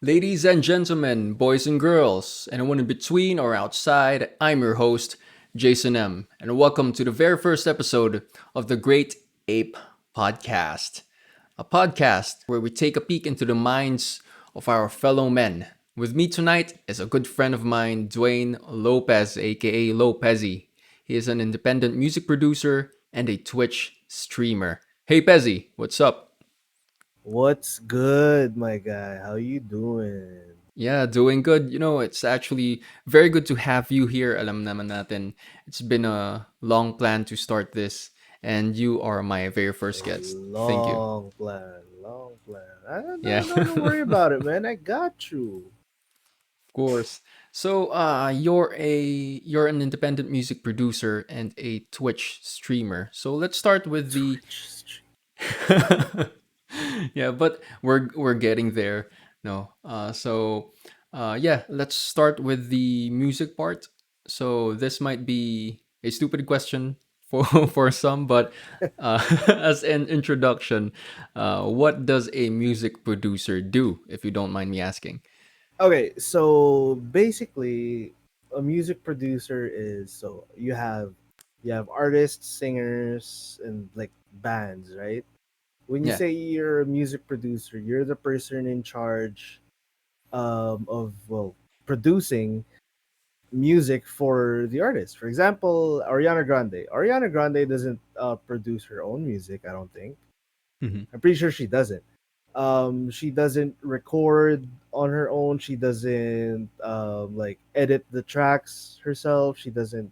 Ladies and gentlemen, boys and girls, anyone in between or outside, I'm your host, Jason M., and welcome to the very first episode of the Great Ape podcast, a podcast where we take a peek into the minds of our fellow men. With me tonight is a good friend of mine, Duane Lopez, aka Lopezzy. He is an independent music producer and a Twitch streamer. Hey Pezzy, what's up? What's good, my guy? How you doing? Yeah, doing good. It's actually very good to have you here, alam naman natin. It's been a long plan to start this, and you are my very first A guest. Thank you. long plan, long plan. Yeah, Don't worry about it, man. I got you. of course. So, you're an independent music producer and a Twitch streamer. So let's start with the Twitch stream. yeah, but we're getting there. No. Yeah, let's start with the music part. So this might be a stupid question for for some, but as an introduction, what does a music producer do, if you don't mind me asking? Okay, so basically, a music producer is you have artists, singers, and like bands, right? When you Yeah. say you're a music producer, you're the person in charge of producing music for the artist. For example, Ariana Grande. Ariana Grande doesn't produce her own music. I don't think. Hmm. I'm pretty sure she doesn't. She doesn't record on her own. She doesn't like edit the tracks herself. She doesn't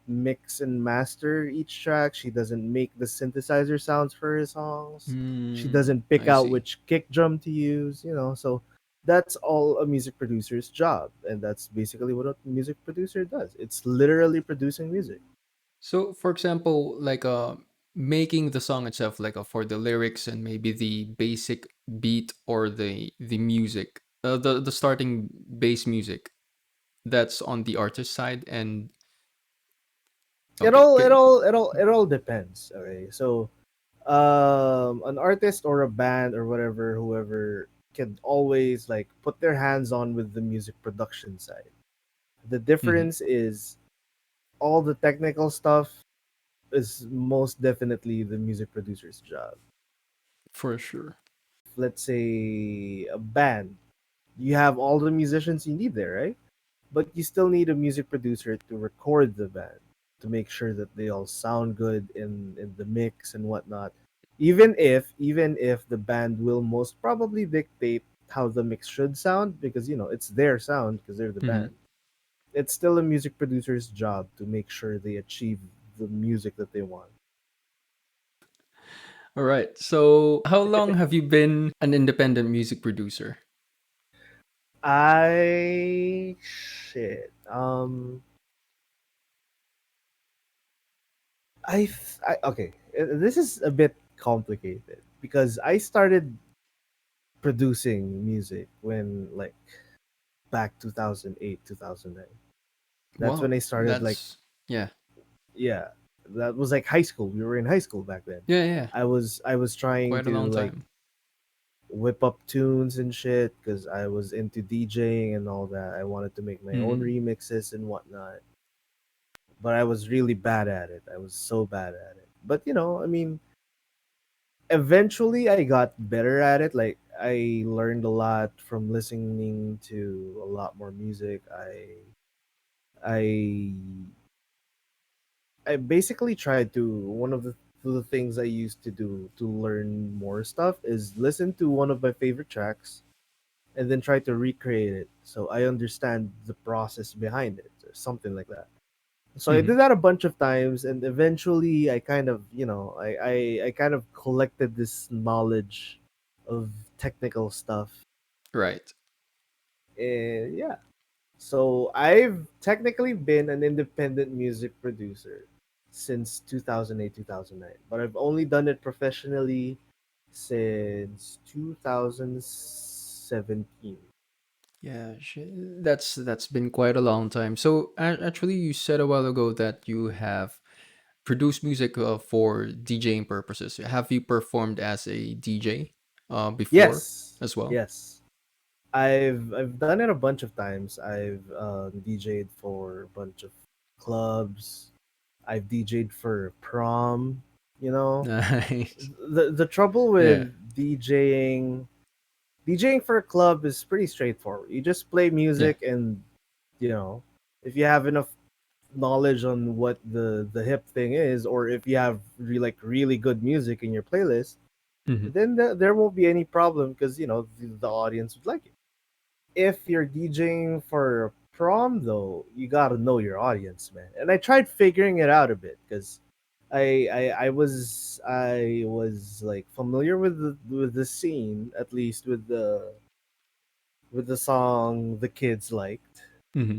mix and master each track. She doesn't make the synthesizer sounds for her songs. She doesn't pick I out see. which kick drum to use, so that's all a music producer's job. And that's basically what a music producer does. It's literally producing music. So, for example, like making the song itself, like for the lyrics and maybe the basic beat or the music, the starting bass music, that's on the artist side. And It okay, all it good. all it all it all depends. Okay. So an artist or a band or whatever, whoever can always like put their hands on with the music production side. The Hmm. difference is all the technical stuff is most definitely the music producer's job. For sure. Let's say a band, you have all the musicians you need there, right? But you still need a music producer to record the band to make sure that they all sound good in the mix and whatnot. Even if the band will most probably dictate how the mix should sound because it's their sound because they're the Hmm. band. It's still a music producer's job to make sure they achieve the music that they want. All right. So, how long have you been an independent music producer? I shit. Okay. This is a bit complicated because I started producing music when like back 2008 2009. That's when Wow, I started like that's yeah, yeah, that was like high school. We were in high school back then. yeah, yeah. I was trying Quite a long to like time. whip up tunes and shit because I was into DJing and all that. I wanted to make my own Hmm. remixes and whatnot, but I was really bad at it. I was so bad at it. But I mean, eventually I got better at it. Like I learned a lot from listening to a lot more music. I I basically tried to one of the things I used to do to learn more stuff is listen to one of my favorite tracks and then try to recreate it so I understand the process behind it or something like that. So I Hmm. did that a bunch of times and eventually I kind of, I kind of collected this knowledge of technical stuff. Right. And yeah. So I've technically been an independent music producer since 2008 2009, but I've only done it professionally since 2017. Yeah, that's been quite a long time. So actually, you said a while ago that you have produced music for DJing purposes. Have you performed as a DJ before Yes. as well? Yes. I've done it a bunch of times. I've DJ'd for a bunch of clubs. I've DJ'd for prom. You know, Nice. the trouble Yeah. with DJing for a club is pretty straightforward. You just play Yeah. music, and you know, if you have enough knowledge on what the hip thing is, or if you have really good music in your playlist, Hmm. then there won't be any problem because the audience would like it. If you're DJing for a prom, though, you gotta know your audience, man. And I tried figuring it out a bit because I was like familiar with the scene, at least with the song the kids liked, Hmm.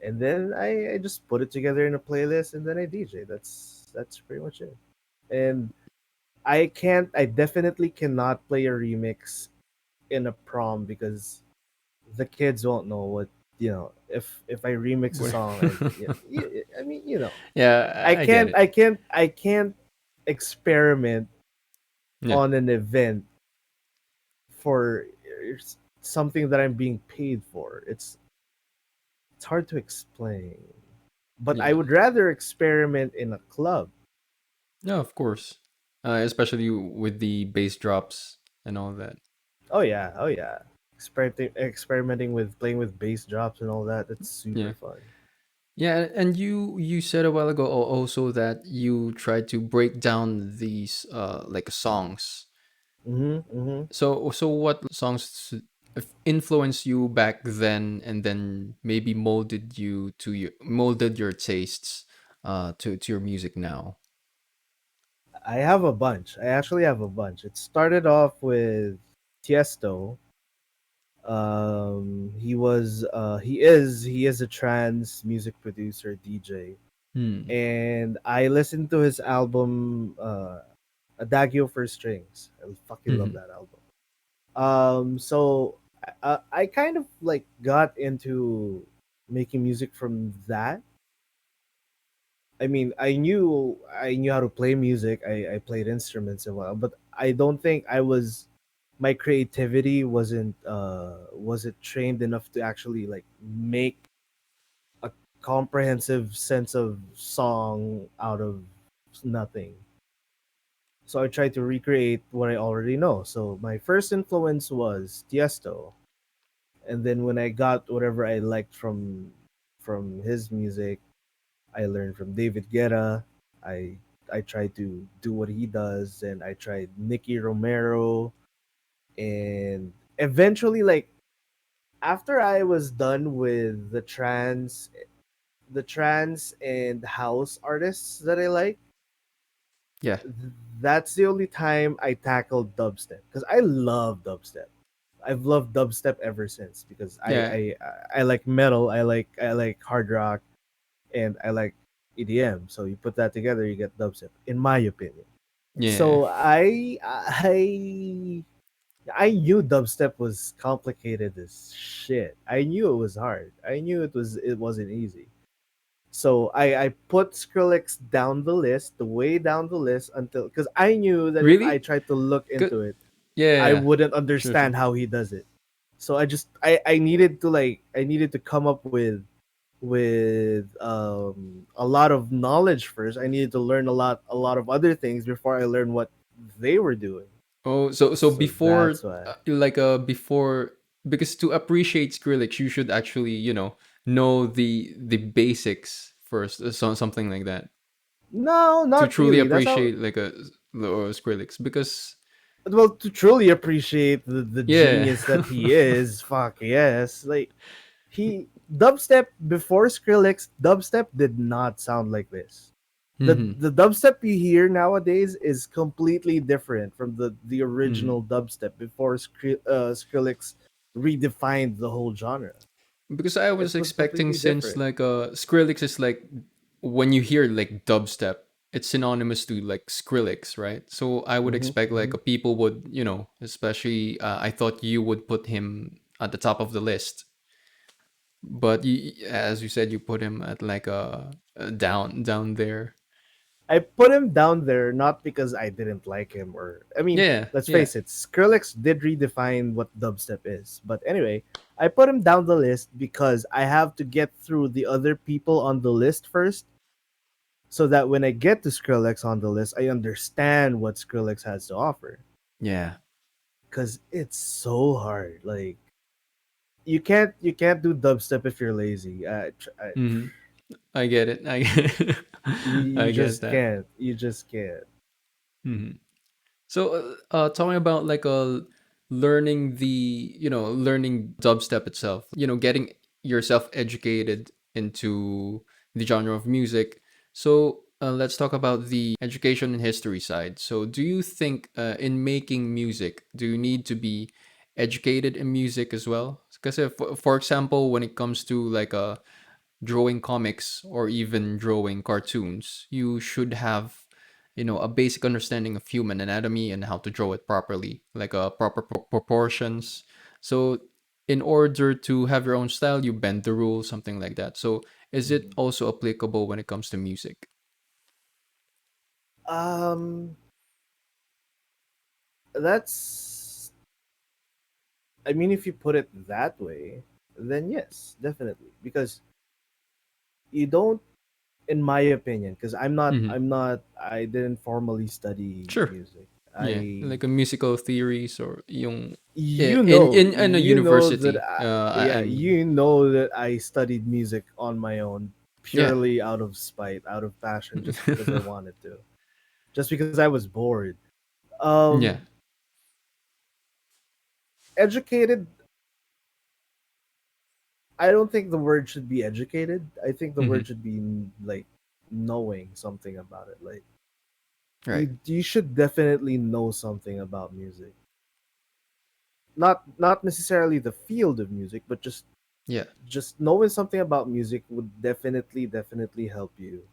and then I just put it together in a playlist, and then I DJ. That's pretty much it. And I definitely cannot play a remix in a prom because the kids won't know what if I remix a What? song. I mean, Yeah, I get it. I can't experiment Yeah. on an event for something that I'm being paid for. It's hard to explain, but I Yeah. would rather experiment in a club. No, of course. Especially with the bass drops and all that. Oh yeah, oh yeah. Experimenting with playing with bass drops and all that. That's super Yeah. fun. Yeah, and you said a while ago also that you try to break down these like songs. Mm-hmm. So what songs influenced you back then, and then maybe molded your tastes to your music now? I have a bunch. I actually have a bunch. It started off with Tiesto. He is a trance music producer DJ, Hmm. and I listened to his album Adagio for Strings. I fucking love Hmm. that album. So I kind of like got into making music from that. I mean, I knew how to play music. I played instruments and well, but I don't think my creativity wasn't trained enough to actually like make a comprehensive sense of song out of nothing. So I tried to recreate what I already know. So my first influence was Tiesto, and then when I got whatever I liked from his music, I learned from David Guetta. I I tried to do what he does, and I tried Nicky Romero, and eventually, like after I was done with the trance and house artists that I like, Yeah. that's the only time I tackled dubstep because I love dubstep. I've loved dubstep ever since because Yeah. I like metal, I like hard rock, and I like EDM. So you put that together, you get dubstep, in my opinion. Yeah. So I knew dubstep was complicated as shit. I knew it was hard. I knew it wasn't easy. So I put Skrillex down the list, the way down the list until because I knew that if I Really? tried to look Good. into it, Yeah, yeah, I yeah. wouldn't Sure, sure. understand how he does it. So I needed to come up with a lot of knowledge first. I needed to learn a lot of other things before I learned what they were doing. Oh, so So that's before, why. before, because to appreciate Skrillex, you should actually, know the basics first, something like that, No, to not truly really. That's how. appreciate like or Skrillex. Because Well, to truly appreciate the yeah. genius that he is, fuck yes. Like he dubstep before Skrillex, dubstep did not sound like this. The Hmm. the dubstep you hear nowadays is completely different from the Hmm. original dubstep before Skrillex redefined the whole genre. Because I It was was expecting, completely since different. like Skrillex is like, when you hear like dubstep, it's synonymous to like Skrillex, right? So I would Hmm expect like hmm people would, especially I thought you would put him at the top of the list, but as you said, you put him at like down there. I put him down there not because I didn't like him or I mean, Yeah, let's yeah, face it, Skrillex did redefine what dubstep is. But anyway, I put him down the list because I have to get through the other people on the list first so that when I get to Skrillex on the list, I understand what Skrillex has to offer. yeah. Cause it's so hard. Like you can't do dubstep if you're lazy. Hmm. I get it. I get, you I get just that. can't. You just can't. Hmm. So, talking about like learning the learning dubstep itself, getting yourself educated into the genre of music. So, let's talk about the education and history side. So, do you think in making music, do you need to be educated in music as well? Because, for example, when it comes to like drawing comics or even drawing cartoons, you should have, a basic understanding of human anatomy and how to draw it properly, like proper proportions. So, in order to have your own style, you bend the rules, something like that. So, is it Mhm. also applicable when it comes to music? Um, that's. I mean, if you put it that way, then yes, definitely, because you don't, in my opinion, because Mm-hmm. I didn't formally study Sure. music. Yeah, I like a musical theories or yung you know in a you know that university. yeah I mean, you know that I studied music on my own yeah. purely out of spite, out of passion, just because I wanted to, just because I was bored. Yeah. um Educated, I don't think the word should be educated. I think the Mm-hmm. word should be like knowing something about it. Like Right. you should definitely know something about music. Not necessarily the field of music, but Yeah. just knowing something about music would definitely help you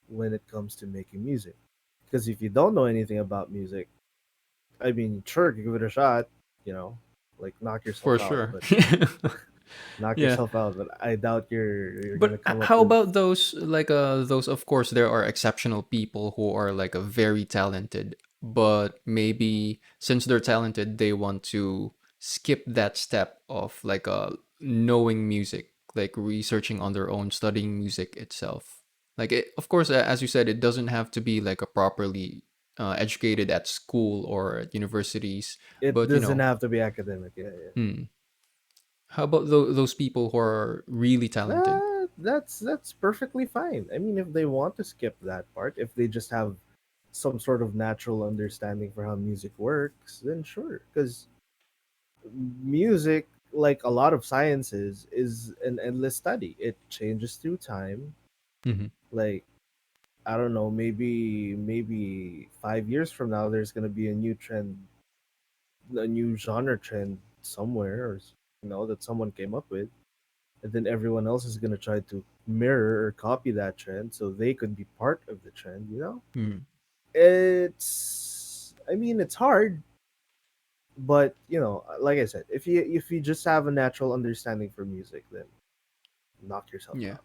when it comes to making music. Because if you don't know anything about music, I mean, sure, give it a shot, you know, like knock yourself For out, sure. but knock Yeah. yourself out. But I doubt you're gonna But come up how with. about those, of course there are exceptional people who are like a very talented, but maybe since they're talented they want to skip that step of like knowing music, like researching on their own, studying music itself. Like of course, as you said, it doesn't have to be like a properly educated at school or at universities, It but doesn't have to be academic. Yeah, yeah. hmm, how about those people who are really talented? That's perfectly fine. I mean, if they want to skip that part, if they just have some sort of natural understanding for how music works, then sure. Because music, like a lot of sciences, is an endless study. It changes through time. Hmm. Like I don't know, maybe 5 years from now, there's gonna be a new trend, a new genre trend somewhere, or that someone came up with, and then everyone else is gonna try to mirror or copy that trend so they could be part of the trend. I mean, it's hard, but like I said, if you just have a natural understanding for music, then knock yourself Yeah. out.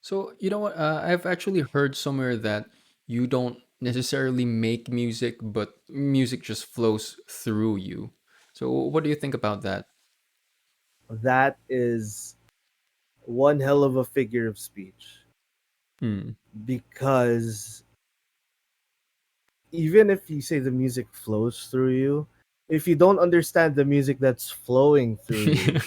So, you know what? I've actually heard somewhere that you don't necessarily make music, but music just flows through you. So, what do you think about that? That is one hell of a figure of speech, Hmm. because even if you say the music flows through you, if you don't understand the music that's flowing through you,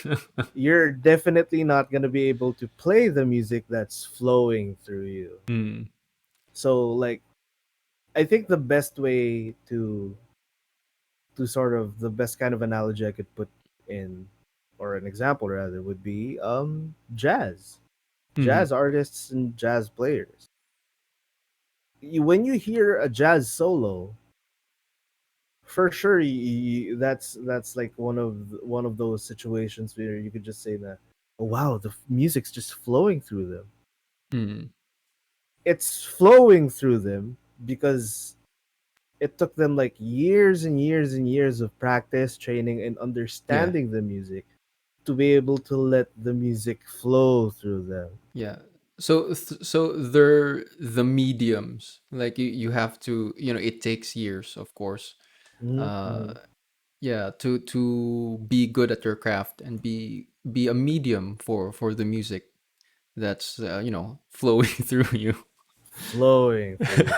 you're definitely not going to be able to play the music that's flowing through you. Hmm. So like I think the best kind of analogy I could put in, or an example rather, would be jazz. Hmm. Jazz artists and jazz players. When you hear a jazz solo, for sure that's like one of those situations where you could just say that, oh wow, the music's just flowing through them. Hmm. It's flowing through them because it took them like years and years and years of practice, training, and Yeah. understanding the music to be able to let the music flow through them. Yeah. So they're the mediums. Like you have to, it takes years, of course. Uh, Mm-hmm. yeah, to be good at your craft and be a medium for the music that's flowing through you. Flowing through.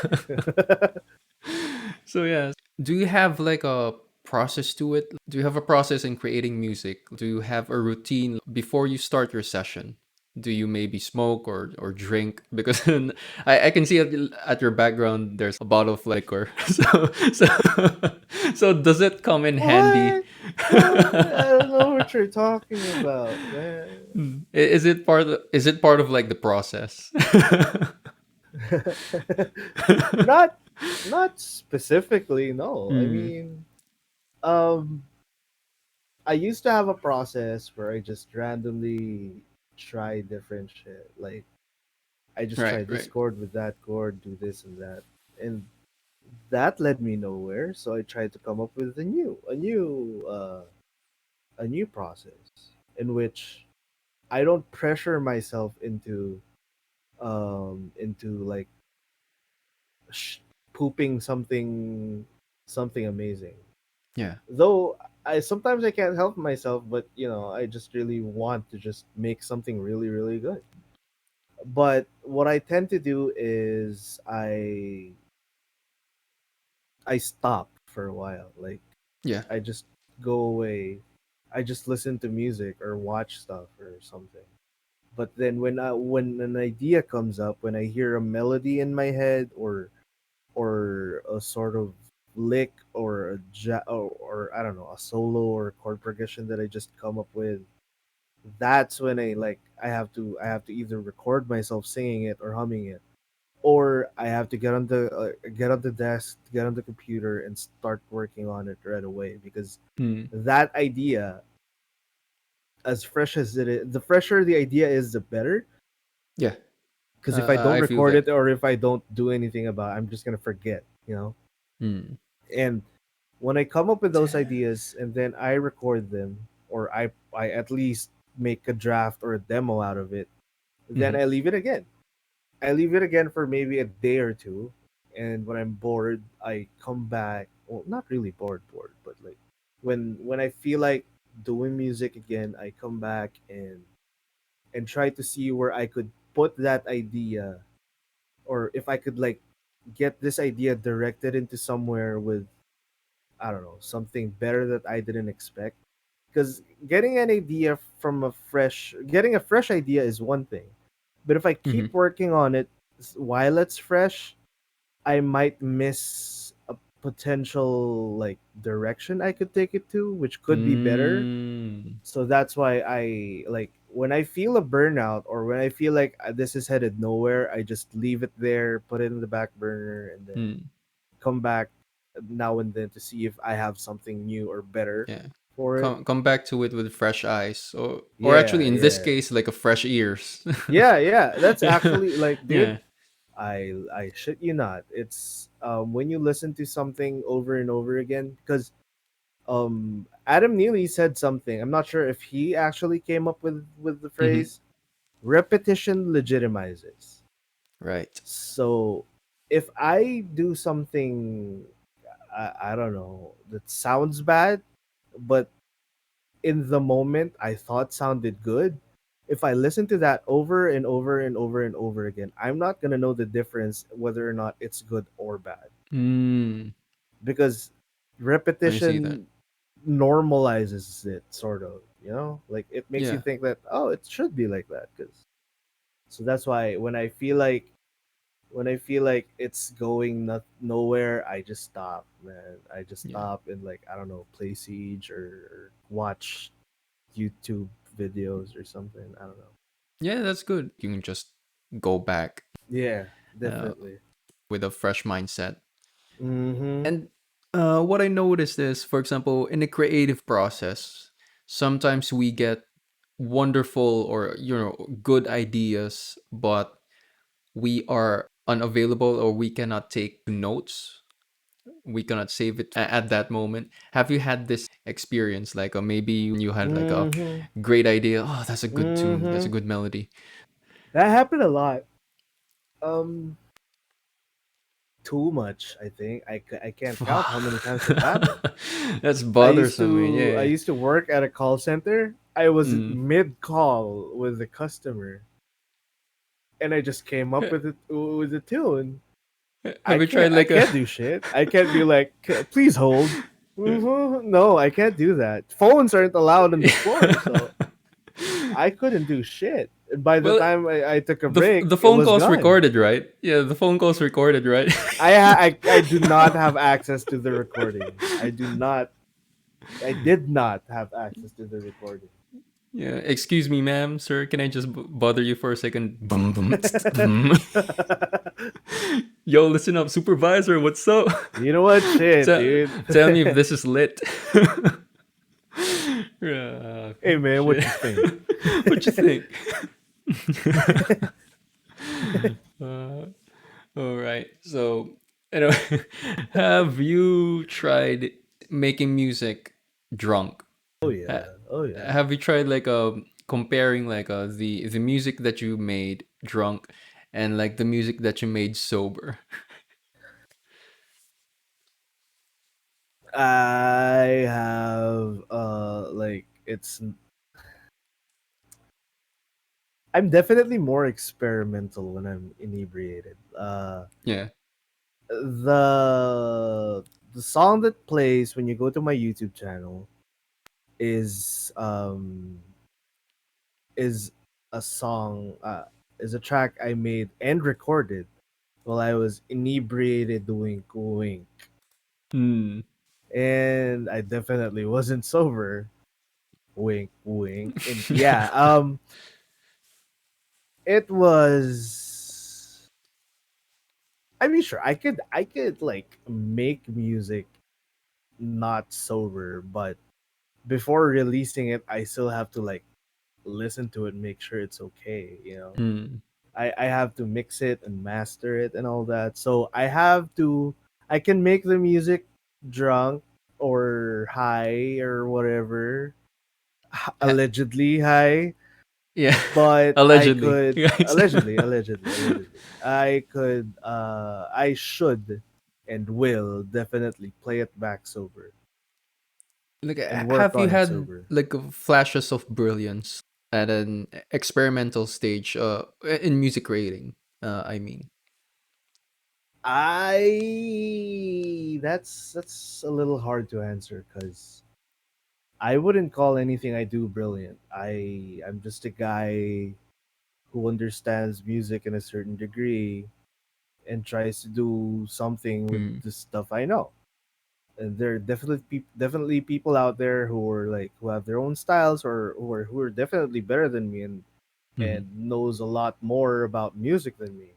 So yeah, do you have like a process to it? Do you have a process in creating music? Do you have a routine before you start your session? Do you maybe smoke or drink? Because I can see at your background there's a bottle of liquor. So so does it come in handy? What? What? I don't know what you're talking about, man. Is it part of like the process? not not specifically, no. I Mm, mean, um I used to have a process where I just randomly try different shit. Like I just right, try this right. chord with that chord, do this and that. And that led me nowhere, so I tried to come up with a new process in which I don't pressure myself into like sh- pooping something amazing. Yeah, Though I sometimes I can't help myself, but I just really want to just make something really really good. But what I tend to do is I stop for a while. Like yeah. I just go away. I just listen to music or watch stuff or something. But then when an idea comes up, when I hear a melody in my head or a sort of lick or or I don't know, a solo or chord progression that I just come up with, that's when I have to either record myself singing it or humming it, or I have to get on the desk, get on the computer, and start working on it right away because Mm, that idea, as fresh as it is, the fresher the idea is, the better. yeah. Because if I don't I feel record that. it or if I don't do anything about it, I'm just gonna forget. Mm. And when I come up with those ideas and then I record them, or I at least make a draft or a demo out of it, then Mhm. I leave it again. I leave it again for maybe a day or two, and when I'm bored, I come back. Well, not really bored, but like when I feel like doing music again, I come back and try to see where I could put that idea, or if I could like get this idea directed into somewhere with, I don't know, something better that I didn't expect. Because getting a fresh idea is one thing, but if I keep Mhm. working on it while it's fresh, I might miss a potential like direction I could take it to, which could be better. Mm. So that's why I like when I feel a burnout or when I feel like this is headed nowhere, I just leave it there, put it in the back burner, and then Mm. come back now and then to see if I have something new or better Yeah. for it. Come back to it with fresh eyes, or actually Yeah, in this yeah. case like a fresh ears. Yeah, yeah. That's Yeah. actually like, dude, Yeah. I shit you not. It's when you listen to something over and over again, because Adam Neely said something. I'm not sure if he actually came up with the Mhm. phrase repetition legitimizes. Right. So if I do something, I don't know, that sounds bad, but in the moment I thought sounded good, if I listen to that over and over and over and over again, I'm not gonna know the difference whether or not it's good or bad, Mm. because I see that. repetition normalizes it, sort of. Like it makes you Yeah. think that, oh, it should be like that. Because so that's why when I feel like it's going nowhere, I just stop, man. I just Yeah. stop and, like, I don't know, play Siege or watch YouTube videos or something. I don't know. Yeah, that's good. You can just go back Yeah, uh, definitely. with a fresh mindset. Mm-hmm. And what I noticed is, for example, in the creative process, sometimes we get wonderful or good ideas, but we are unavailable or we cannot take notes. We cannot save it at that moment. Have you had this experience? Like, maybe you had like a Mm-hmm. great idea. Oh, that's a good tune. That's a Mm-hmm. good melody. That happened a lot. Um, too much. I think I can't count how many times it happened. That's bothersome, man. I Yeah. used to work at a call center. I was Mm. mid call with the customer, and I just came up with a tune. Have you tried I like a can't do shit. I can't be like, Please hold." No, I can't do that. Phones aren't allowed on the floor, so I couldn't do shit. And by the well, time I took a the break, the it phone was call's gone. recorded, right? Yeah, the phone call's recorded, right? I do not have access to the recording. I did not have access to the recording. Yeah. Excuse me, ma'am, sir. Can I just bother you for a second? Boom, boom, boom. Yo, listen up, supervisor. What's up? You know what? Shit, tell, dude. tell me if this is lit. Yeah, Hey man, what shit. you think? What you think? uh, all right. So, anyway, have you tried making music drunk? Oh Ha- yeah. Oh yeah. have you tried like comparing like the music that you made drunk and like the music that you made sober? I have like it's I'm definitely more experimental when I'm inebriated. Yeah. The song that plays when you go to my YouTube channel is is a song is a track I made and recorded while I was inebriated doing wink. Hmm. And I definitely wasn't sober. Wink wink. And yeah, it was I mean sure I could like make music not sober, but before releasing it I still have to like listen to it and make sure it's okay, you know. Hmm. I have to mix it and master it and all that. So I can make the music drunk or high or whatever, Ha- allegedly high, yeah. but I Allegedly, could guys. allegedly I should and will definitely play it back sober Like, and work have you on it had sober. like flashes of brilliance at an experimental stage in music creating? I mean. I that's a little hard to answer because I wouldn't call anything I do brilliant. I'm just a guy who understands music in a certain degree and tries to do something with Hmm. the stuff I know. And there are definitely people out there who are like who have their own styles or who are definitely better than me Hmm. and knows a lot more about music than me.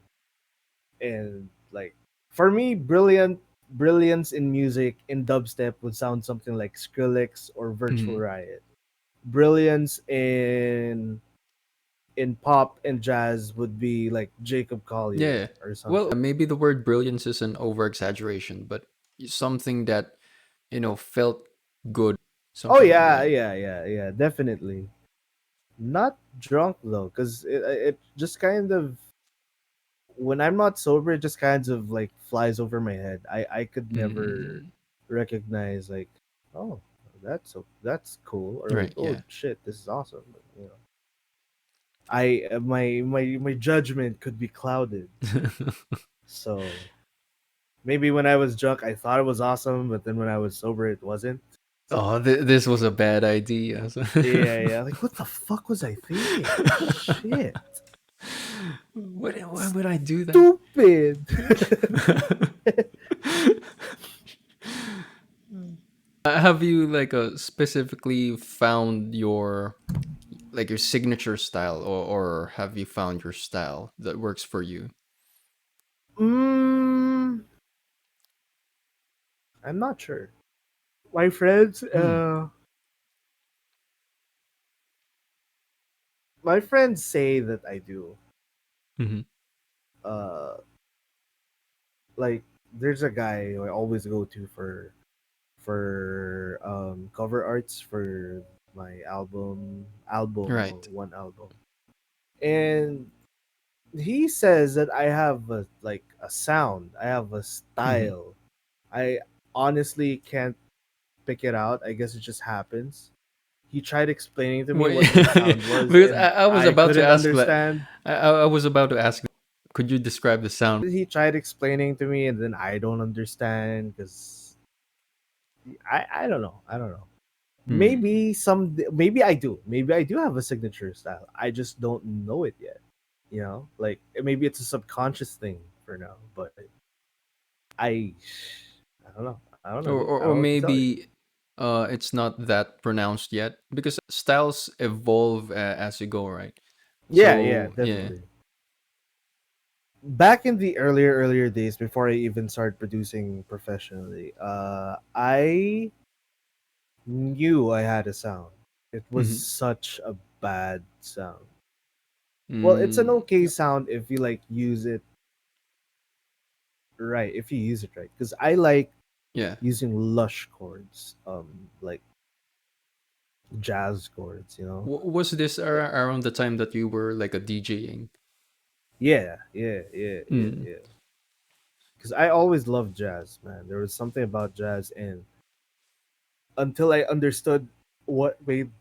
And like for me, brilliance in music in dubstep would sound something like Skrillex or Virtual Hmm. Riot. Brilliance in pop and jazz would be like Jacob Collier Yeah. or Well, something. maybe the word brilliance is an over exaggeration, but something that felt good, Oh something like yeah, that. yeah, definitely. Not drunk though, because it just kind of when I'm not sober, it just kind of like flies over my head. I could never Mm, recognize like, oh, that's cool, or like, right. oh Yeah. shit, this is awesome. But, you know, I my judgment could be clouded. So maybe when I was drunk, I thought it was awesome, but then when I was sober, it wasn't. Oh, this was a bad idea. Yeah. Like, what the fuck was I thinking? Shit. Why would I do that? Stupid. Have you like specifically found your signature style, or have you found your style that works for you? mm, I'm not sure. My friends, Hmm. my friends say that I do. Hmm. Uh, like there's a guy who I always go to for cover arts for my one album, Right. and he says that I have a sound, I have a Mm-hmm. style. I honestly can't pick it out. I guess it just happens. He tried explaining to me Wait, what my sound was, because and I was I about to couldn't ask that. understand. I was about to ask, could you describe the sound? He tried explaining to me, and then I don't understand because I don't know. I don't know. Hmm. Maybe I do. Maybe I do have a signature style. I just don't know it yet. Like maybe it's a subconscious thing for now, but I I don't know. I don't know, dude. I don't Or know what to tell you. maybe it's not that pronounced yet because styles evolve as you go, right? Yeah, yeah, So yeah. definitely. Back in the earlier days before I even started producing professionally, I knew I had a sound. It was Mm-hmm. such a bad sound. Well, it's an Mm, okay yeah. sound if you like use it right. If you use it right, because I like Yeah. using lush chords, like jazz chords. Was this Eh, around the time that you were like a DJing? Yeah, yeah, yeah, yeah, Mm. yeah. Because I always loved jazz, man. There was something about jazz, and until I understood what made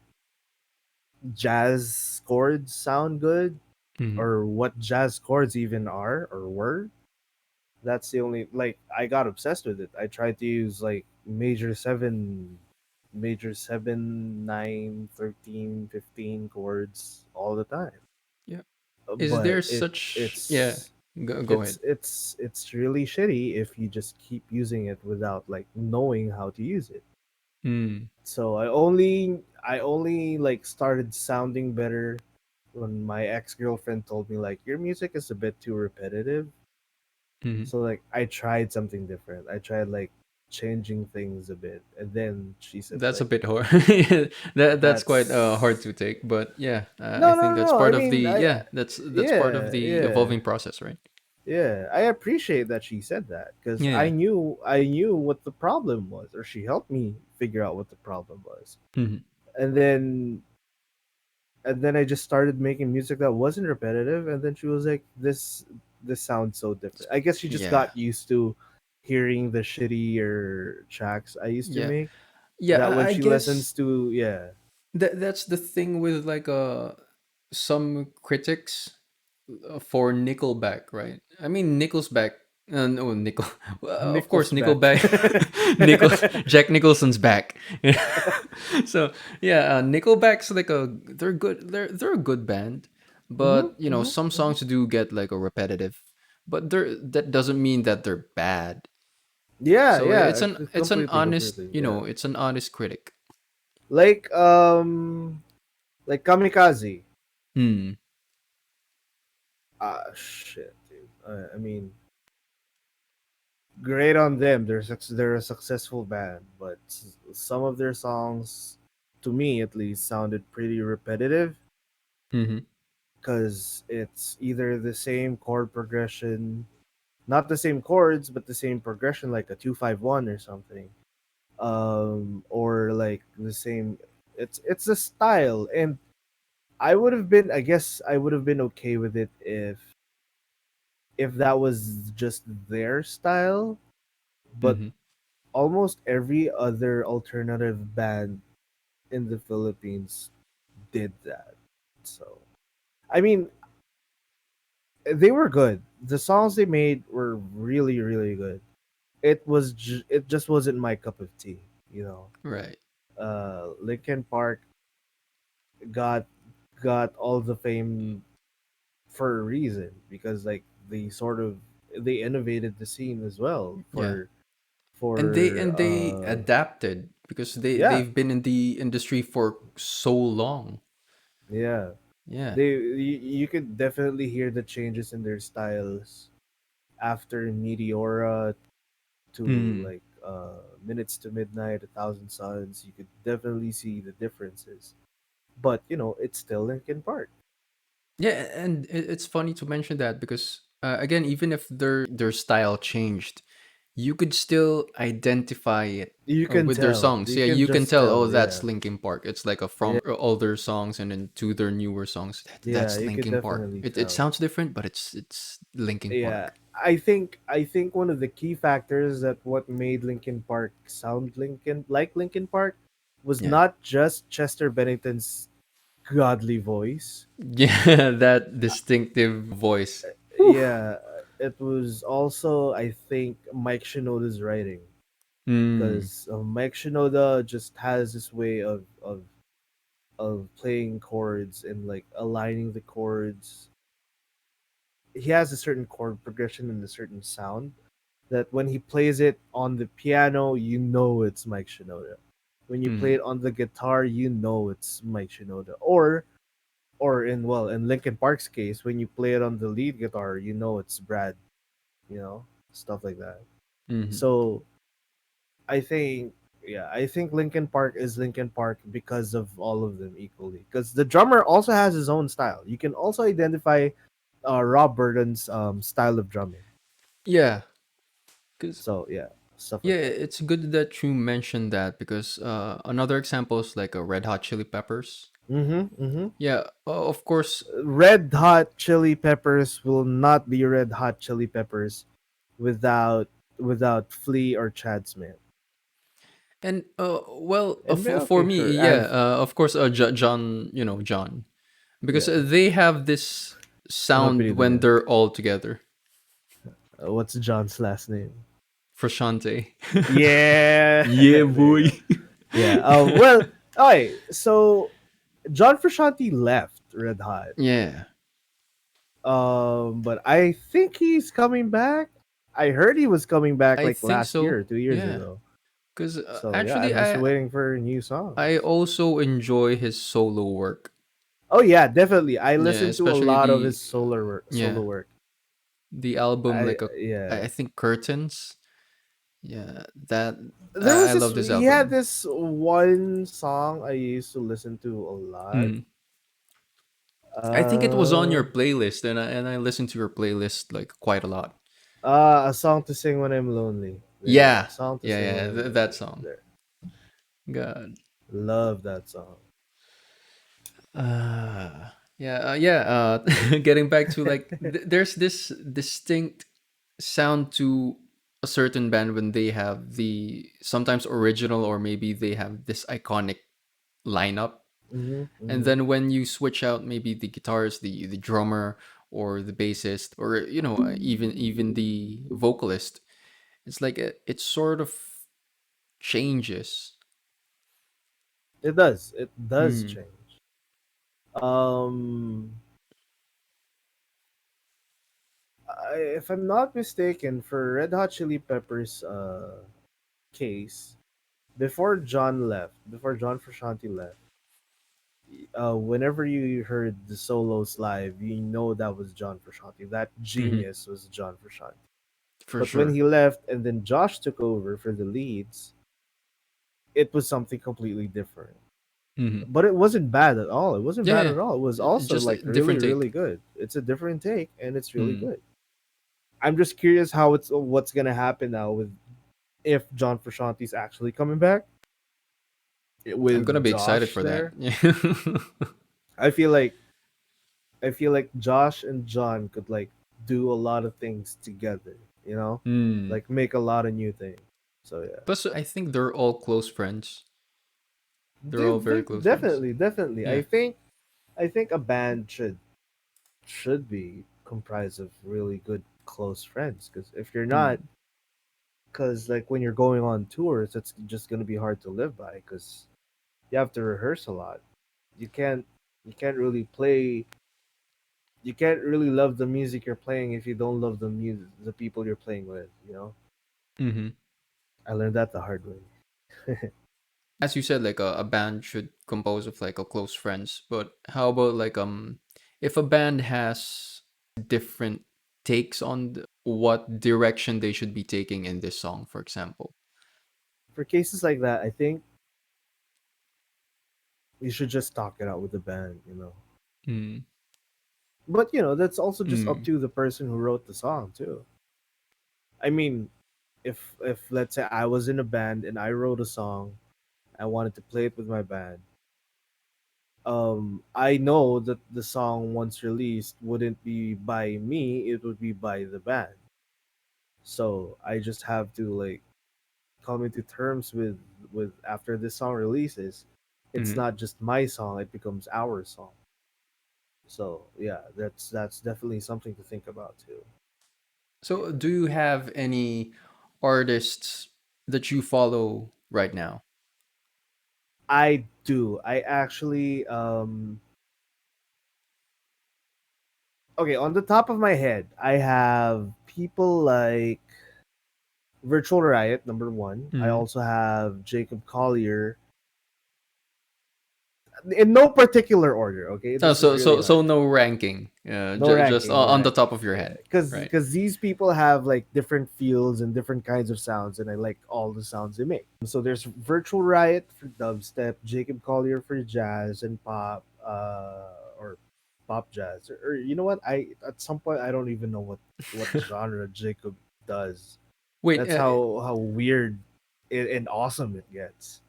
jazz chords sound good, Mm-hmm. or what jazz chords even are or were, that's the only like I got obsessed with it. I tried to use like major 7, 9, 13, 15 chords all the time. Yeah. Is But there it such? Yeah. it's Go it's ahead. it's it's really shitty if you just keep using it without like knowing how to use it. Mm. So I only like started sounding better when my ex-girlfriend told me like your music is a bit too repetitive. Mm-hmm. So like I tried something different. I tried like changing things a bit, and then she said That's a like bit hard. That's quite hard that's to take, but yeah, I no, think no, that's no. I part of the mean, yeah. That's part of yeah, the yeah, evolving process, right? yeah. I appreciate that she said that because I Yeah. knew I knew what the problem was, or she helped me figure out what the problem was, Hmm. and then I just started making music that wasn't repetitive, and then she was like, "This sounds so different." I guess she just Yeah. got used to hearing the shittier tracks I used to Yeah. make. Yeah. That when I she listens guess to, yeah, that's the thing with like some critics for Nickelback, right? I mean Nickelback. No, Nickel. Well, of course, Nichols back. Nickelback. Nichols. Jack Nicholson's back. So yeah, Nickelback's like a they're good. They're a good band, Mm-hmm, but you know mm-hmm, some mm-hmm. songs do get like a repetitive, but that doesn't mean that they're bad. Yeah, So yeah, it's an completely, honest, completely, you yeah. know, it's an honest critic. Like like Kamikaze. Hmm. Ah, shit, dude. I mean, great on them. They're a successful band, but some of their songs, to me at least, sounded pretty repetitive Mm-hmm. because it's either the same chord progression, not the same chords, but the same progression, like a 2-5-1 or something, or like the same. It's a style, and I guess I would have been okay with it if that was just their style, but Mm-hmm. almost every other alternative band in the Philippines did that. So, I mean, they were good. The songs they made were really, really good. It just wasn't my cup of tea, you know. Right. Linkin Park got got all the fame for a reason because like they innovated the scene as well Yeah. for And they adapted because yeah, they've been in the industry for so long. yeah. Yeah. You could definitely hear the changes in their styles after Meteora to Mm. like Minutes to Midnight, A Thousand Suns. You could definitely see the differences, but it's still Linkin Park. Yeah, and it's funny to mention that because again, even if their style changed, you could still identify it You can with their tell. songs. You Yeah, can you can just tell. tell. Oh, that's Yeah. Linkin Park. It's like a Yeah. from older songs and then to their newer songs. Yeah. That's You could Linkin Park. definitely It tell. sounds different, but it's Linkin Yeah. Park. I think one of the key factors that what made Linkin Park sound Linkin Park was Yeah. not just Chester Bennington's godly voice. Yeah, that distinctive voice. Whew. Yeah, it was also, I think, Mike Shinoda's writing, Mm, because Mike Shinoda just has this way of playing chords and like aligning the chords. He has a certain chord progression and a certain sound that when he plays it on the piano, you know it's Mike Shinoda. When you play mm, it on the guitar, you know it's Mike Shinoda. Or in Linkin Park's case, when you play it on the lead guitar, you know it's Brad, stuff like that. mm. So I think Linkin Park is Linkin Park because of all of them equally. Because the drummer also has his own style. You can also identify Rob Burton's style of drumming. Yeah, because So yeah, stuff yeah, like that. it's good that you mentioned that because another example is like a Red Hot Chili Peppers. Mm-hmm. Mm-hmm. Yeah, of course. Red Hot Chili Peppers will not be Red Hot Chili Peppers without without Flea or Chad Smith. And well, And for okay, me, sure. yeah, of course, John, John, because Yeah. they have this Ano sound apelyido when niya? they're all together. What's John's last name? Frashante. Yeah, Yeah, there you boy. go. Yeah. Well, okay. So John Frusciante left Red Hot. Yeah, But I think he's coming back. I heard he was coming back I like think last year so. or 2 years Yeah, ago. because So yeah, actually, I'm just I waiting for new I songs. also enjoy his solo work. Oh yeah, definitely. I Yeah, listened to a especially lot of his the solo work. yeah Solo work. the album I like a Yeah. I think Curtains. Yeah, that There was I this. love this He had album. this one song I used to listen to a lot. Hmm. I think it was on Uh, your playlist, and I listened to your playlist like quite a lot. a song to sing when I'm lonely. There you go. A Yeah, song to yeah, sing when yeah, I'm that lonely. song. There. God. Love that song. Yeah, yeah. Getting back to like, there's this distinct sound to a certain band when they have the sometimes original or maybe they have this iconic lineup, Mm-hmm, and mm-hmm. then when you switch out maybe the guitarist, the drummer, or the bassist, or even the vocalist, it's like it sort of changes. It does. It does Hmm. change. Um, if I'm not mistaken, for Red Hot Chili Peppers case, before John Frusciante left, whenever you heard the solos live, you know that was John Frusciante. That Hmm. genius was John Frusciante. For But when sure. he left and then Josh took over for the leads, it was something completely different. Hmm. But it wasn't bad at all. It wasn't Yeah, bad yeah. at all. It was also Just a like different really, really take. good. It's a different take and it's really Hmm. good. I'm just curious what's gonna happen now with if John Frusciante's actually coming back I'm gonna with be excited Josh for that. there. Yeah. I feel like I feel like Josh and John could like do a lot of things together, Hmm. like make a lot of new things. So yeah, Plus, I think they're all close friends. They're they all very they close friends. definitely. Yeah. I think a band should be comprised of really good close friends. Because if you're not, Hmm. because like when you're going on tours, it's just gonna be hard to live by. Because you have to rehearse a lot. You can't you can't really play. You can't really love the music you're playing if you don't love the people you're playing with. Hmm. I learned that the hard way. As you said, like a band should compose of like a close friends. But how about like if a band has different takes on what direction they should be taking in this song, for example. For cases like that, I think you should just talk it out with the band. Mm. But that's also just up Mm. to the person who wrote the song too. I mean, if let's say I was in a band and I wrote a song, I wanted to play it with my band. I know that the song once released wouldn't be by me, it would be by the band. So I just have to like come into terms with after this song releases, it's Mhm. not just my song, it becomes our song. So yeah, that's definitely something to think about too. So, do you have any artists that you follow right now? I do. I actually okay, on the top of my head, I have people like Virtual Riot, number one. I Mhm. also have Jacob Collier, in no particular order. Okay, Oh, this is so really so hard. no ranking. No Just ranking, no on the ranking. top of your Yeah, head, right? because these people have like different fields and different kinds of sounds, and I like all the sounds they make. So there's Virtual Riot for dubstep, Jacob Collier for jazz and pop, or pop jazz, or you know what? I at some point I don't even know what genre Jacob does. Wait, That's how weird and awesome it gets.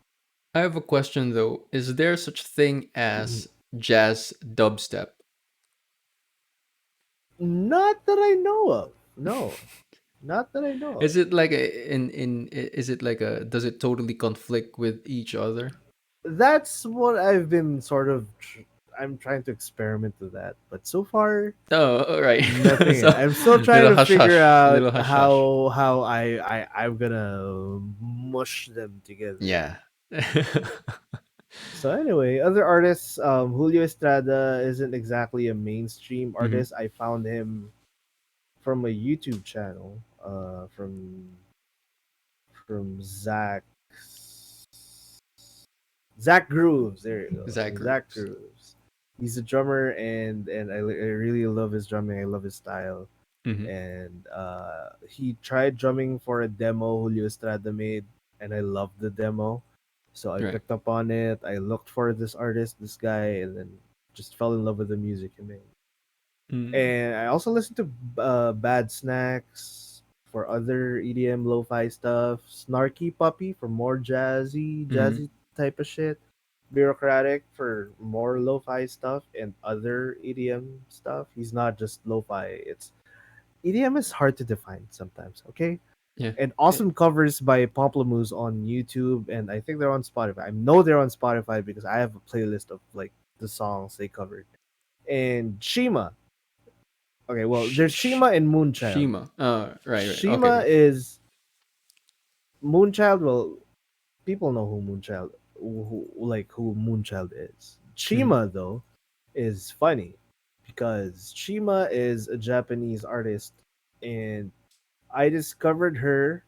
I have a question though. Is there such thing as jazz dubstep? Not that I know of. No, not that I know of. Is it like is it like a does it totally conflict with each other? That's what I've been sort of. I'm trying to experiment with that, but so far Oh, all right. nothing. So I'm still trying little to hush figure hush, out little hush hush. how I'm gonna mush them together. Yeah. So anyway, other artists, Julio Estrada isn't exactly a mainstream Hmm. artist. I found him from a YouTube channel, from Zach Grooves. There you go. Zach Zach groups. Grooves. He's a drummer, and I really love his drumming. I love his style. Hmm. And he tried drumming for a demo Julio Estrada made, and I loved the demo. So I Right. picked up on it. I looked for this artist, this guy, and then just fell in love with the music he made. Mm. And I also listened to Bad Snacks for other EDM lo-fi stuff. Snarky Puppy for more Hmm. jazzy type of shit. Bureaucratic for more lo-fi stuff and other EDM stuff. He's not just lo-fi. It's EDM is hard to define sometimes. Okay, Yeah. and Eh, awesome covers by Pomplamoose on YouTube, and I think they're on Spotify. I know they're on Spotify because I have a playlist of like the songs they covered. And Shima. Okay, well, there's Shima and Moonchild. Shima. Oh, right, right. Okay, Shima okay. is Moonchild. Well, people know who Moonchild, who Moonchild is. Mm. Shima though is funny because Shima is a Japanese artist, and I discovered her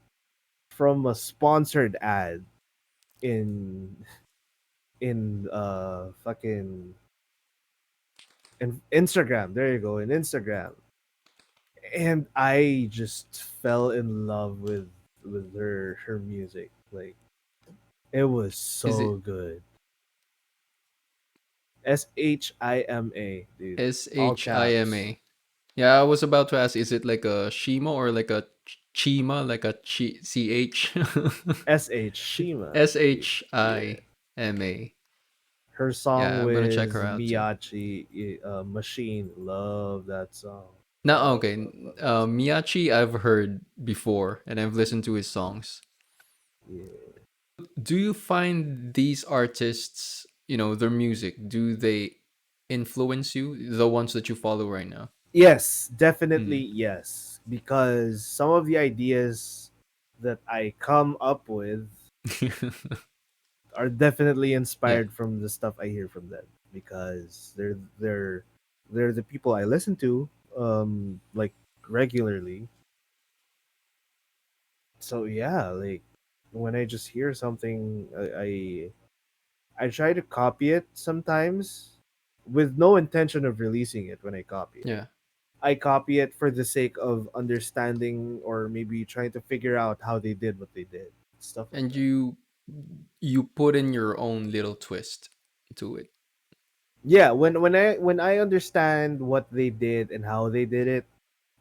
from a sponsored ad in fucking in Instagram. There you go, in Instagram, and I just fell in love with her music. Like it was Is it so good. Shima, dude, all caps. Shima? Yeah, I was about to ask, is it like a Shima or like a Chima, like a CH? Shima, dude. Yeah, Shima. her song Yeah, I'm gonna check with her out too. Miyachi, Machine. Love that song. Now, Love, okay, love, love that song. Miyachi I've heard before and I've listened to his songs. Yeah. Do you find these artists, their music, do they influence you, the ones that you follow right now? Yes, definitely Mm. yes. Because some of the ideas that I come up with are definitely Yeah. inspired from the stuff I hear from them. Because they're the people I listen to, like regularly. So yeah, like when I just hear something, I try to copy it sometimes with no intention of releasing it when I copy it. Yeah. I copy it for the sake of understanding or maybe trying to figure out how they did what they did. Stuff like And that. you put in your own little twist to it. Yeah, when I understand what they did and how they did it,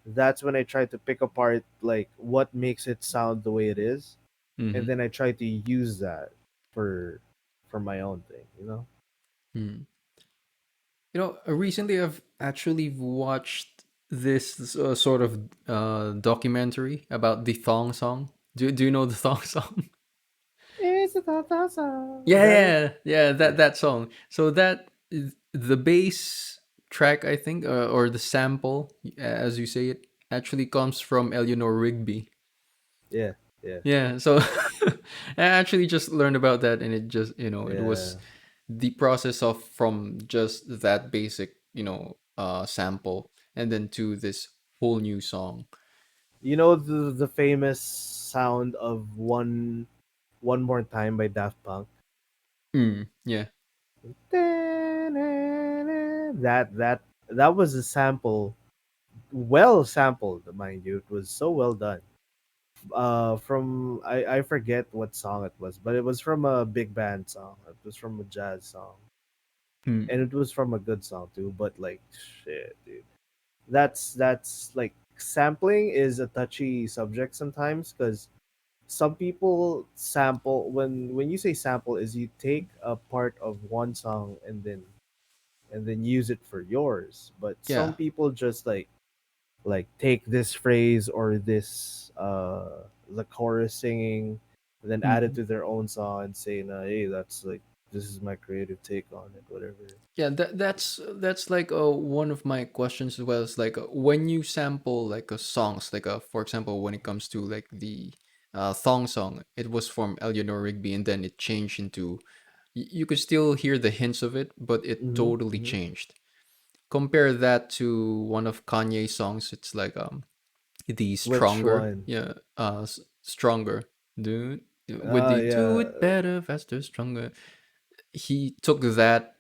That's when I try to pick apart like what makes it sound the way it is, and Mm-hmm. then I try to use that for for my own thing, you know? Mm. Recently I've actually watched this sort of documentary about the thong song. Do you know the thong song? It's a ta song. Is Yeah, that it? yeah, yeah. That Yeah. that song. So the bass track, I think, or the sample, as you say it, actually comes from Eleanor Rigby. Yeah. Yeah. Yeah. So I actually just learned about that, and it just it Yeah. was the process of from just that basic sample, and then to this whole new song. You know the famous sound of one more time by Daft Punk? Yeah. That was a sample, well sampled, mind you. It was so well done. From I forget what song it was, but it was from a big band song. It was from a jazz song, Hmm. and it was from a good song too. But like, shit, dude, that's like sampling is a touchy subject sometimes because some people sample when you say sample is you take a part of one song and then use it for yours. But some Yeah. people just like take this phrase or this the chorus singing, then add it Mhm. to their own song and say, nah, hey, that's like this is my creative take on it, whatever. Yeah, that's like one of my questions as well. Is like when you sample like a songs, like for example, when it comes to like the thong song, it was from Eleanor Rigby, and then it changed into you could still hear the hints of it, but it Mm-hmm, totally mm-hmm. changed. Compare that to one of Kanye's songs. It's like the Which stronger, one? yeah, stronger, dude, with the do Yeah, it better, faster, stronger. He took that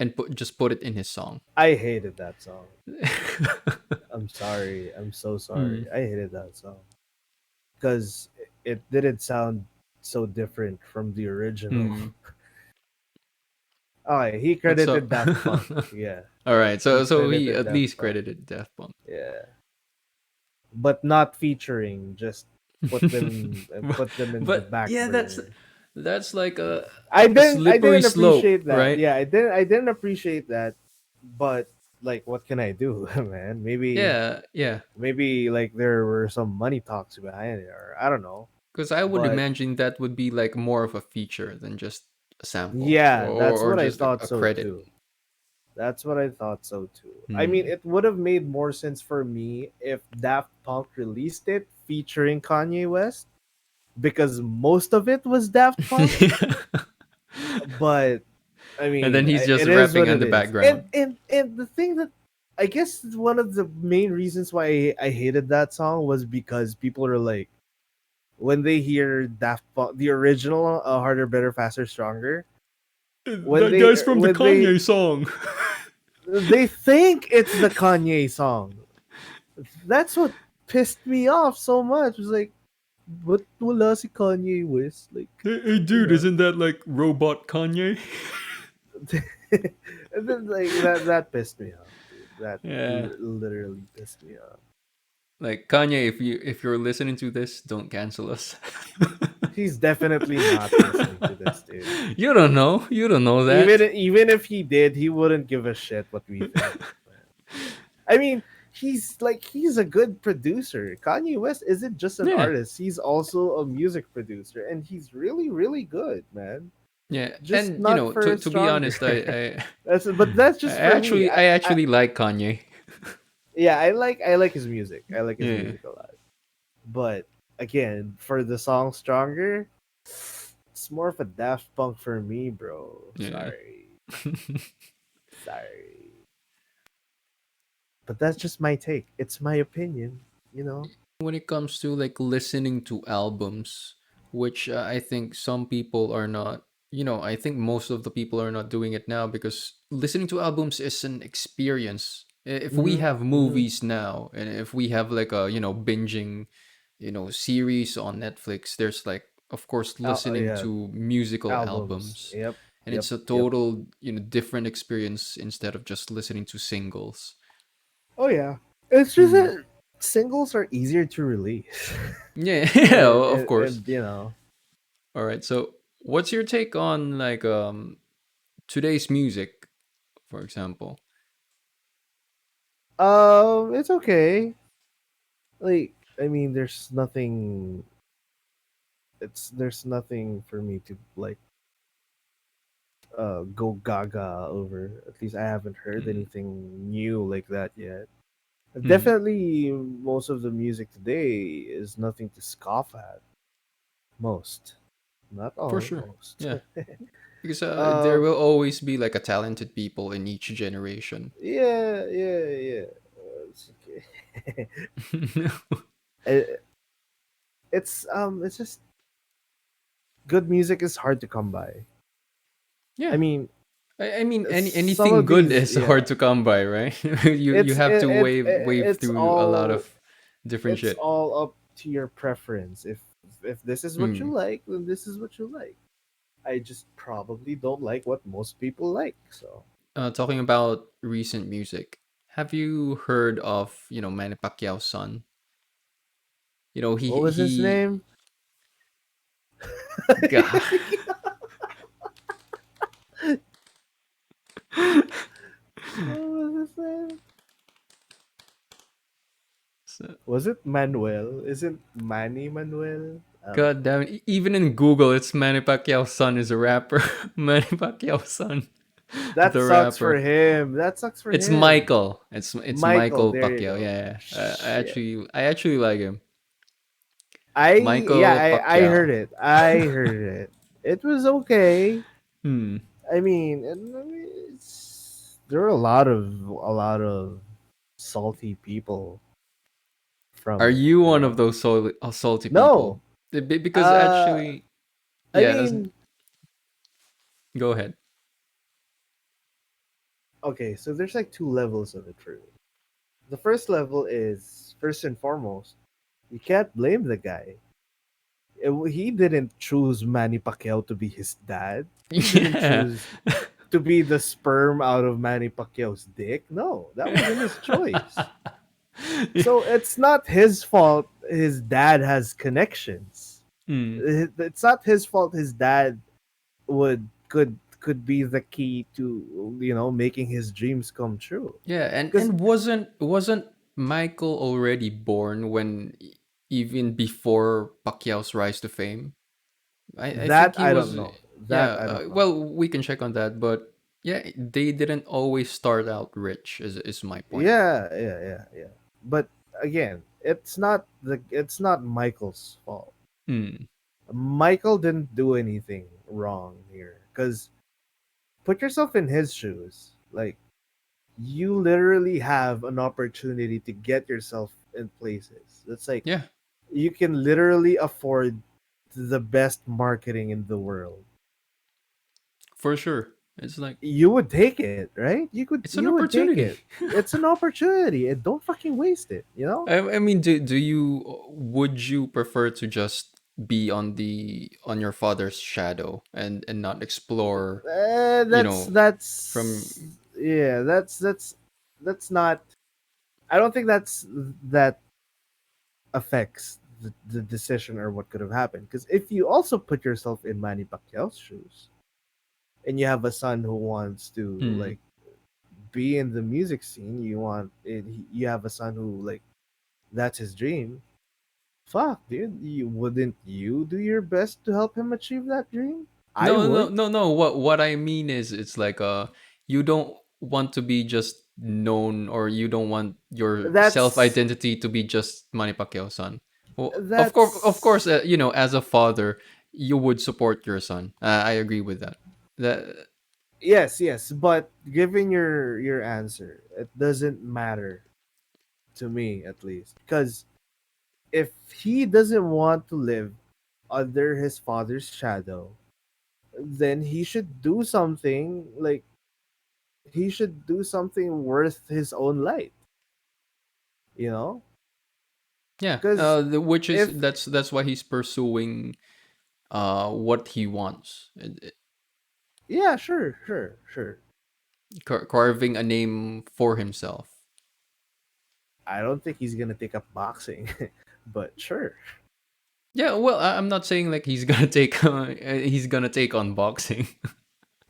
and just put it in his song. I hated that song. I'm sorry. I'm so Hmm. sorry. I hated that song because it didn't sound so different from the original. Hmm. Oh, yeah, he What's up? credited Daft Punk. Yeah, All right, he so he credited at Daft least Punk. credited Daft Punk. Yeah, but not featuring. Just but, put them in the but back yeah, burner. that's like a I slippery didn't slope, appreciate that. right? Yeah, I didn't appreciate that. But like, what can I do, man? Yeah, yeah. Maybe like there were some money talks behind it, or I don't know. Because I would But imagine that would be like more of a feature than just a sample yeah, that's or what I just thought a so credit. too. That's what I thought so too. I mean, Hmm. it would have made more sense for me if Daft Punk released it featuring Kanye West because most of it was Daft Punk. But I And then mean, he's just it is rapping what on it the is. background. And the thing that I guess one of the main reasons why I hated that song was because people are like when they hear Daft Punk, the original, harder, better, faster, stronger. That guy's from the When Kanye song. they think it's the Kanye song. That's what pissed me off so much. It was like, but wala si Kanye West? Like, Hey, dude, ina. isn't that like robot Kanye? And then like that pissed me off, dude. That Yeah. literally pissed me off. Like Kanye, if you're listening to this, don't cancel us. He's definitely not listening to this, dude. You don't know. You don't know that. Even if he did, he wouldn't give a shit what we think. I mean, he's a good producer. Kanye West isn't just an Yeah. artist; he's also a music producer, and he's really, really good, man. Yeah. Just And not for to be stronger. honest, I That's I just for me. actually I actually like Kanye. Yeah, I like his music. I like his Yeah. music a lot. But again, for the song "Stronger," it's more of a Daft Punk for me, bro. Yeah. Sorry. But that's just my take. It's my opinion, you know. When it comes to like listening to albums, which I think some people are not, I think most of the people are not doing it now because listening to albums is an experience. If we Mhm. have Mhm. movies now and if we have like a, binging, series on Netflix, there's like, of course, listening Yeah, to musical albums. albums. Yep. And Yep. it's a Yep. total, different experience instead of just listening to singles. Oh yeah. It's just Hmm. that. singles are easier to release. Yeah, yeah, of course. And, you know, All right. So, what's your take on like today's music, for example? it's okay. Like, I mean, there's nothing for me to like go gaga over. At least I haven't heard Mm, anything new like that yet. mm, Definitely, most of the music today is nothing to scoff at. Most, not for all, sure. most. Yeah, because there um, will always be like a talented people in each generation. yeah, yeah, yeah. It's okay. It- it's just good music is hard to come by. I Yeah, mean, I mean, some anything of good these, is hard yeah, to come by, right? You it's have to wave it's through a lot of all different it's shit. all up to your preference. If this is what you Mm. like, then this is what you like. I just probably don't like what most people like. So, Talking about recent music, have you heard of Manny Pacquiao's son? what was his He name? God, What was his name? So- Was it Manuel? Isn't Manny Manuel? I don't God know. damn it. Even in Google, it's Manny Pacquiao's son is a rapper. Manny Pacquiao's son, That the sucks for rapper. him. That sucks for It's him. Michael. It's Michael, Michael there you Pacquiao. go. Yeah, yeah. Shit. I actually like him. Yeah, Michael I heard Pacquiao. it. I heard it. It was okay. Hmm. I mean, there are a lot of salty people Are from it, you you one of know. those salty No. people? Because Uh actually, I yeah. mean, Go ahead. okay, so there's like two levels of it for me. The first level is first and foremost, you can't blame the guy. He didn't choose Manny Pacquiao to be his dad. He didn't Yeah. choose to be the sperm out of Manny Pacquiao's dick. No, that wasn't his choice. So it's not his fault his dad has connections. Hmm. It's not his fault his dad could be the key to making his dreams come true. Yeah, Because and wasn't Michael already born when even before Pacquiao's rise to fame? I think that he I don't was. know. Yeah. That I don't know. Well, we can check on that, but yeah, they didn't always start out rich. Is my point. Yeah. But again, it's not Michael's fault. Hmm. Michael didn't do anything wrong here. Because put yourself in his shoes. Like, you literally have an opportunity to get yourself in places. It's like Yeah, you can literally afford the best marketing in the world. for sure. It's like You would take it, right? it's an You would take opportunity. it. It's an opportunity, and don't fucking waste it. You know. I mean, do you would you prefer to just be on your father's shadow and not explore, from That's yeah. That's not. I don't think that affects the decision or what could have happened. Because if you also put yourself in Manny Pacquiao's shoes, and you have a son who wants to hmm. like be in the music scene, you have a son who like that's his dream. Fuck, dude, wouldn't you do your best to help him achieve that dream? I No, no, would. no, no. What I mean is, it's like you don't want to be just known, or you don't want your self That's identity to be just Manny Pacquiao's son. Well, of course, that's as a father, you would support your son. I agree with that. That yes, but given your answer, it doesn't matter to me at least. Because if he doesn't want to live under his father's shadow, then he should do something worth his own life, you know? Yeah, Because which is if that's why he's pursuing what he wants. yeah, sure. Carving a name for himself. I don't think he's gonna take up boxing, but sure. Yeah, well, I'm not saying like he's gonna take he's gonna take on boxing.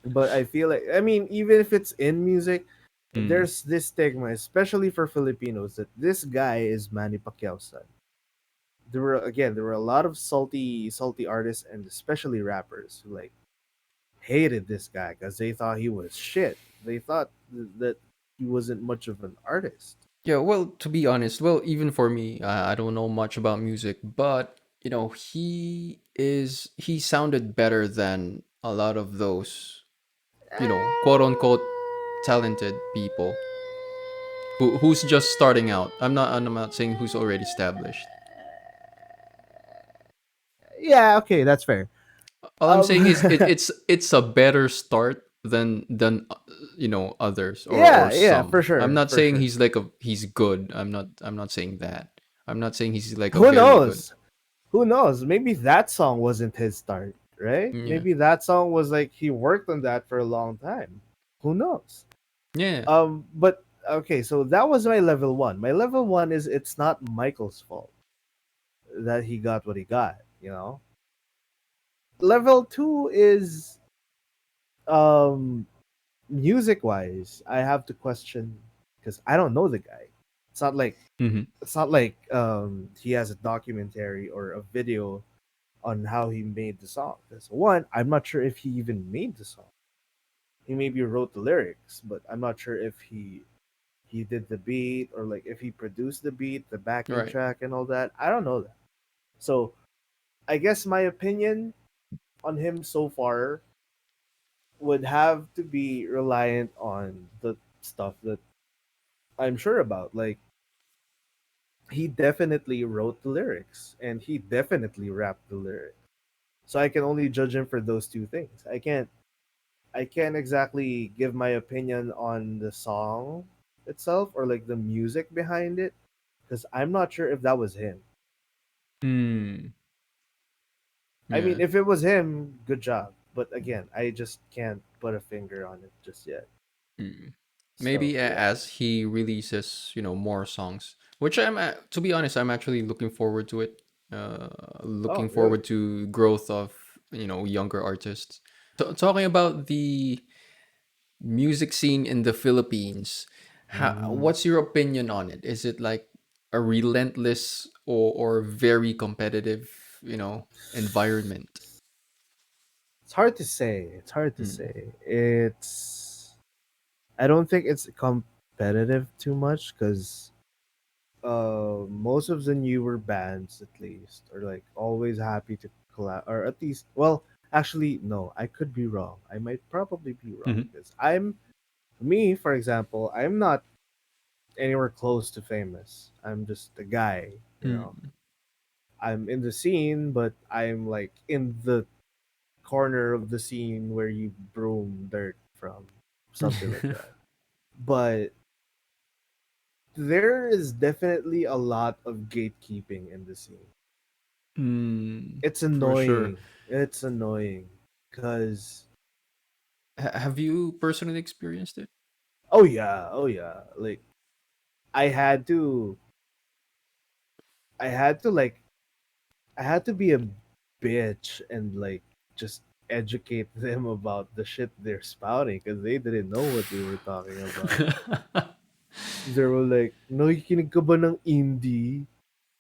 But I feel like, I mean, even if it's in music, Mm. there's this stigma, especially for Filipinos, that this guy is Manny Pacquiao's son. There were a lot of salty artists and especially rappers who like hated this guy because they thought he was shit. They thought that he wasn't much of an artist. Yeah, well, to be honest, well, even for me, I don't know much about music, but he sounded better than a lot of those, quote unquote talented people who's just starting out. I'm not saying who's already established. Yeah, okay, that's fair. All I'm saying is Um, it's a better start than others or yeah, for some. I'm sure, not for saying sure. he's good. I'm not saying that. I'm not saying he's like a Who very good. knows? Who knows? Maybe that song wasn't his start, right? Yeah. Maybe that song was like he worked on that for a long time. Who knows? Yeah. But okay, so that was my level one. My level one is it's not Michael's fault that he got what he got. Level two is um music wise. I have to question because I don't know the guy. It's not like Hmm. he has a documentary or a video on how he made the song. Because one, I'm not sure if he even made the song. He maybe wrote the lyrics, but I'm not sure if he did the beat or like if he produced the beat, the backing Right. track, and all that. I don't know that. So I guess my opinion on him so far would have to be reliant on the stuff that I'm sure about. Like he definitely wrote the lyrics and he definitely rapped the lyrics. So I can only judge him for those two things. I can't exactly give my opinion on the song itself or like the music behind it because I'm not sure if that was him. Hmm. I mean, Yeah. if it was him, good job. But again, I just can't put a finger on it just yet. Mm. So Maybe yeah. as he releases, more songs, which to be honest, I'm actually looking forward to it. Oh, Looking really? forward to growth of younger artists. Talking about the music scene in the Philippines, Mm. what's your opinion on it? Is it like a relentless or very competitive, environment? It's hard to say. It's hard to Mm. say. I don't think it's competitive too much because most of the newer bands at least are like always happy to collab, or at least, well, actually no, I could be wrong. I might probably be wrong Mhm. because me, for example, I'm not anywhere close to famous. I'm just a guy. Mm. I'm in the scene, but I'm like in the corner of the scene where you broom dirt from, something like that. But there is definitely a lot of gatekeeping in the scene. Mm, It's for sure. annoying. It's annoying because Have you personally experienced it? oh yeah, like I had to I had to like I had to be a bitch and like just educate them about the shit they're spouting because they didn't know what they were talking about. They were like, nakikinig ka ba ng indie?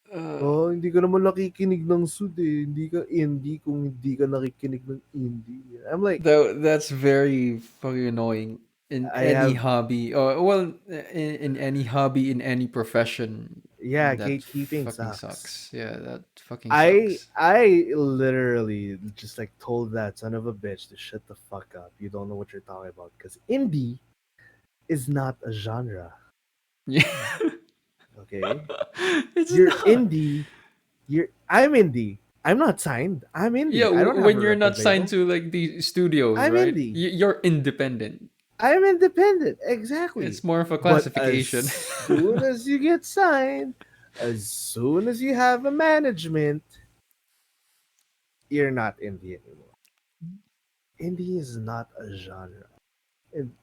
Uh, Oh, hindi ka naman nakikinig ng sud eh. Hindi ka indie kung hindi ka nakikinig ng indie. I'm like, that's very fucking annoying in I any have, hobby, or well, in any hobby, in any profession. yeah, That gatekeeping fucking sucks. sucks. Yeah, that fucking I sucks. I literally just like told that son of a bitch to shut the fuck up. You don't know what you're talking about because indie is not a genre. Yeah. Okay, It's you're not. indie. I'm indie. I'm not signed. I'm Yeah, indie. I don't have a when you're not record signed label. to like the studios, I'm right? indie. You're independent. I'm independent. Exactly. It's more of a But as classification. soon as you get signed, as soon as you have a management, you're not indie anymore. Indie is not a genre.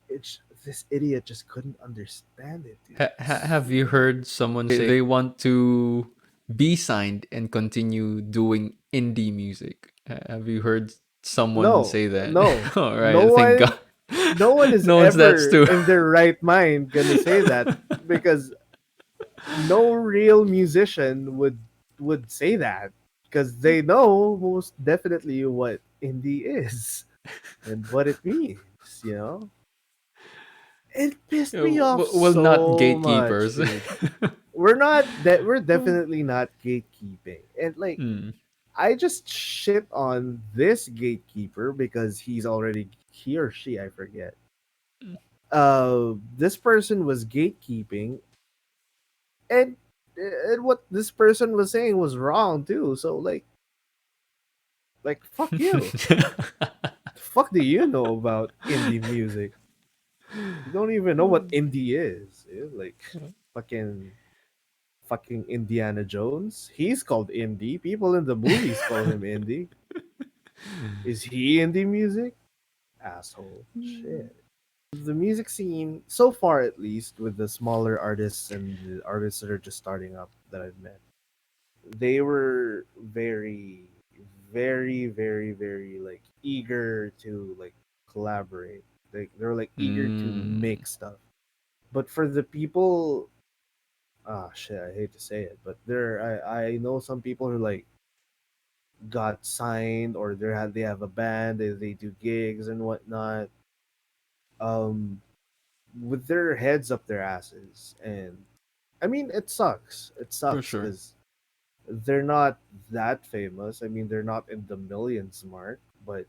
It's this idiot just couldn't understand it, dude. Have you heard someone say they want to be signed and continue doing indie music? Have you heard someone No, say that? no, All no right, thank one, God. no one is No one's that's ever too. in their right mind gonna say that, because no real musician would say that, because they know most definitely what indie is and what it means. It pissed me off Well, not so much, gatekeepers. dude. We're definitely not gatekeeping, and like, Hmm. I just shit on this gatekeeper because he or she, I forget. This person was gatekeeping, and what this person was saying was wrong too. So like fuck you. The fuck do you know about indie music? You don't even know what indie is. Like fucking fucking Indiana Jones. He's called indie. People in the movies call him indie. Is he indie music? Asshole. Shit. The music scene, so far at least, with the smaller artists and the artists that are just starting up that I've met, they were very, very, very, very like eager to like collaborate. They're like eager to Mm, make stuff. But for the people, shit, I hate to say it, but I know some people who like got signed, or they have a band, they do gigs and whatnot, um with their heads up their asses. And I mean, it sucks. It for sucks sure. because they're not that famous. I mean, they're not in the millions mark, but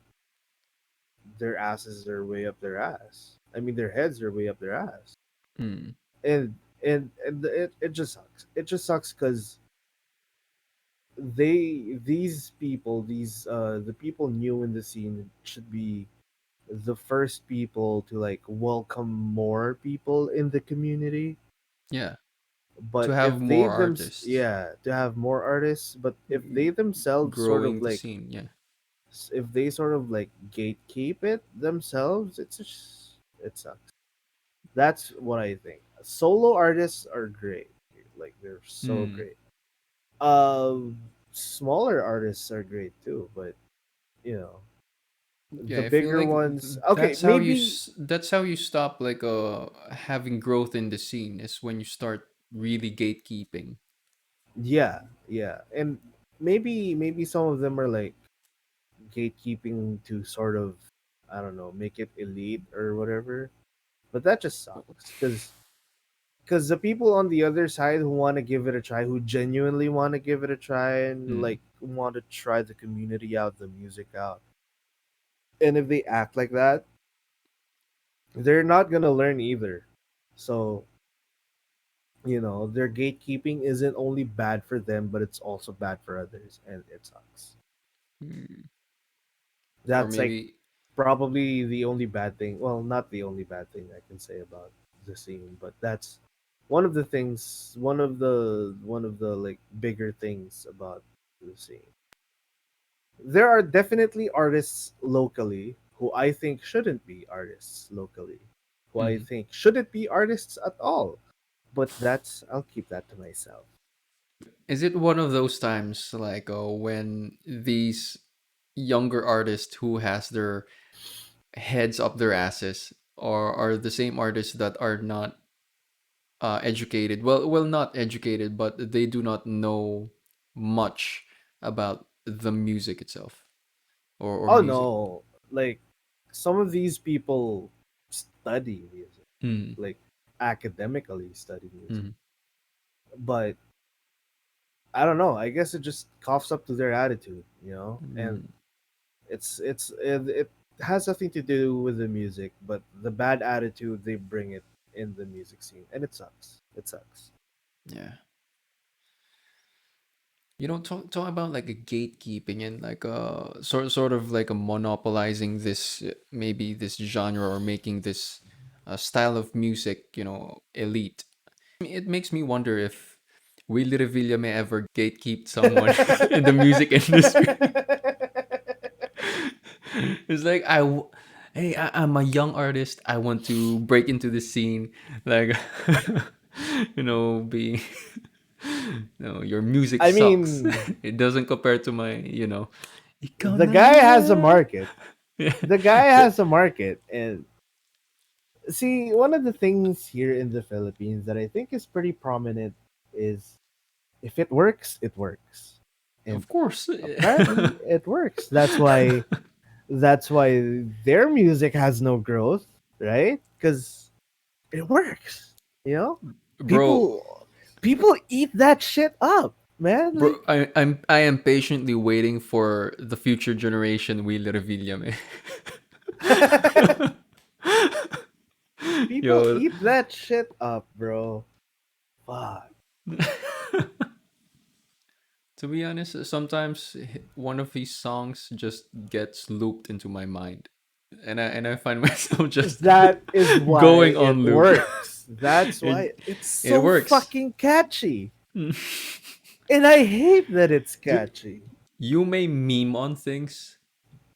their asses are way up their ass. I mean, their heads are way up their ass. Mm, And it just sucks. It just sucks because these people, the people new in the scene should be the first people to like welcome more people in the community. yeah, to But if have they more them artists yeah, to have more artists, but if they mm, themselves sort of growing the like, scene. Yeah. if they sort of like gatekeep it themselves, it's just, it sucks. That's what I think. Solo artists are great, like they're so Mm. great. um Smaller artists are great too, but you know the Yeah, I feel bigger like ones, okay, maybe. that's how you stop like having growth in the scene is when you start really gatekeeping. Yeah, yeah. And maybe some of them are like gatekeeping to sort of, I don't know, make it elite or whatever. But that just sucks because the people on the other side who want to give it a try, who genuinely want to give it a try and Mm. like want to try the community out, the music out, and if they act like that, they're not gonna learn either. So their gatekeeping isn't only bad for them, but it's also bad for others, and it sucks. Mm. Or That's like maybe probably the only bad thing. Well, not the only bad thing I can say about the scene, but that's one of the things. One of the like bigger things about the scene. There are definitely artists locally who I think shouldn't be artists locally, who I mm. think shouldn't be artists at all. But I'll keep that to myself. Is it one of those times like when these younger artists who has their heads up their asses or are the same artists that are not educated, well not educated, but they do not know much about the music itself or Oh music. no, like some of these people study music, Mm, like academically study music, mm, but I don't know. I guess it just coughs up to their attitude, and mm, it has nothing to do with the music, but the bad attitude they bring it in the music scene, and it sucks. It sucks. yeah. Talk about like a gatekeeping and like sort of like a monopolizing this maybe this genre or making this style of music elite. It makes me wonder if Willie Revilla may ever gatekeep someone in the music industry. It's like hey, I'm a young artist. I want to break into the scene, like, be, no, your music I sucks. mean, It doesn't compare to my, ikaw the na guy has a lang. market. Yeah. The guy The- has a market, and see, one of the things here in the Philippines that I think is pretty prominent is if it works, it works. And of course. apparently it works. That's why their music has no growth, right? Cuz it works. You know? Bro, People eat that shit up, man. bro, Like I am patiently waiting for the future generation Will Revilla, man. people Yo, eat that shit up, bro. Fuck. to be honest, sometimes one of these songs just gets looped into my mind, and I find myself just That is why going it on loop. works. That's why it it's it so works. fucking catchy. And I hate that it's you catchy. you may meme on things,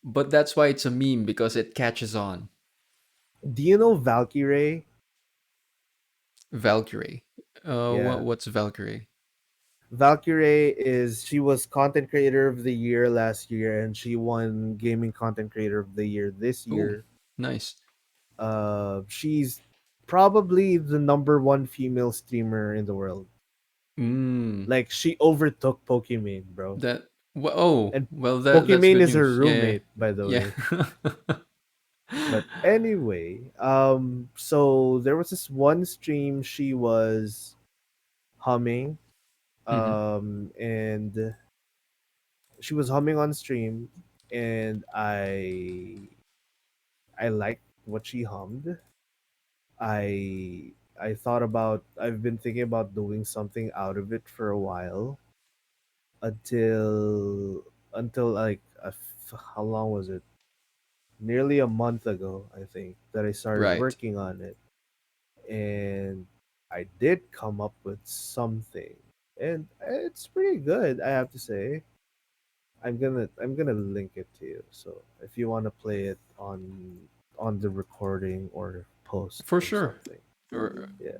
but that's why it's a meme because it catches on. Do you know Valkyrie? Valkyrie. Yeah. What's Valkyrie? Valkyrie is she was content creator of the year last year and she won gaming content creator of the year this Oh, year. nice. She's probably the number one female streamer in the world. Mm, Like she overtook Pokimane, bro. that. Oh, And well, that's Pokimane good is her news. Yeah, roommate, by the yeah. way. Yeah. But anyway, so there was this one stream she was humming, Hmm. and she was humming on stream, and I liked what she hummed. I thought about I've been thinking about doing something out of it for a while until like how long was it? Nearly a month ago, I think, that I started Right. working on it, and I did come up with something, and it's pretty good. I have to say. I'm gonna link it to you. So if you want to play it on the recording or post For or sure. something, For, yeah,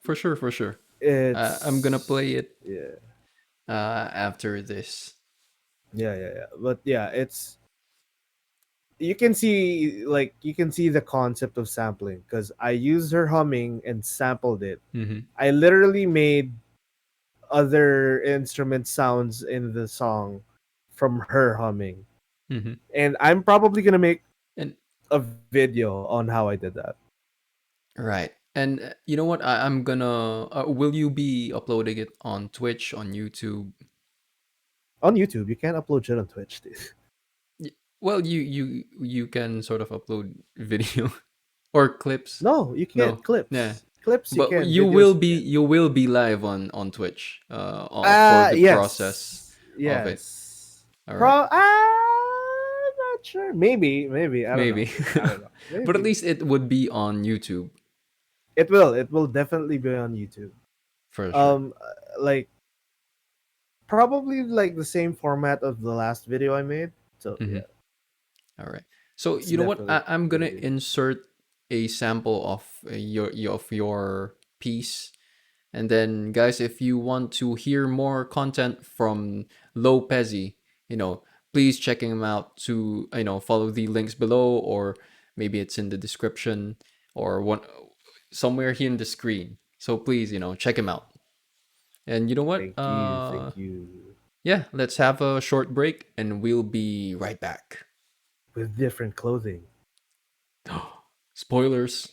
for sure. For sure. I'm gonna play it's it yeah, after this. yeah. But yeah, it's you can see the concept of sampling because I used her humming and sampled it. Hmm. I literally made other instrument sounds in the song from her humming, Hmm. and I'm probably gonna make And a video on how I did that. right. And you know what? I'm gonna. Will you be uploading it on Twitch, on YouTube? On YouTube. You can't upload shit on Twitch, dude. Well, you can sort of upload video or clips. No, you can't. No, yeah, Clips. Clips you but can. you Videos will you be can. you will be live on Twitch for the process Yes. of it. Yes. All right, I'm not sure. Maybe. I don't know. maybe, I don't know. but at Maybe. least it would be on YouTube It will. It will definitely be on YouTube. for sure. Like probably like the same format of the last video I made. So Hmm. yeah, All right. So it's you know what? definitely I'm gonna gonna be there. insert a sample of your piece. And then, guys, if you want to hear more content from Lopezzy, please check him out to, follow the links below, or maybe it's in the description or one somewhere here in the screen. So please, check him out. And you know what? Thank you. Thank you. Yeah, let's have a short break and we'll be right back. With different clothing. Spoilers.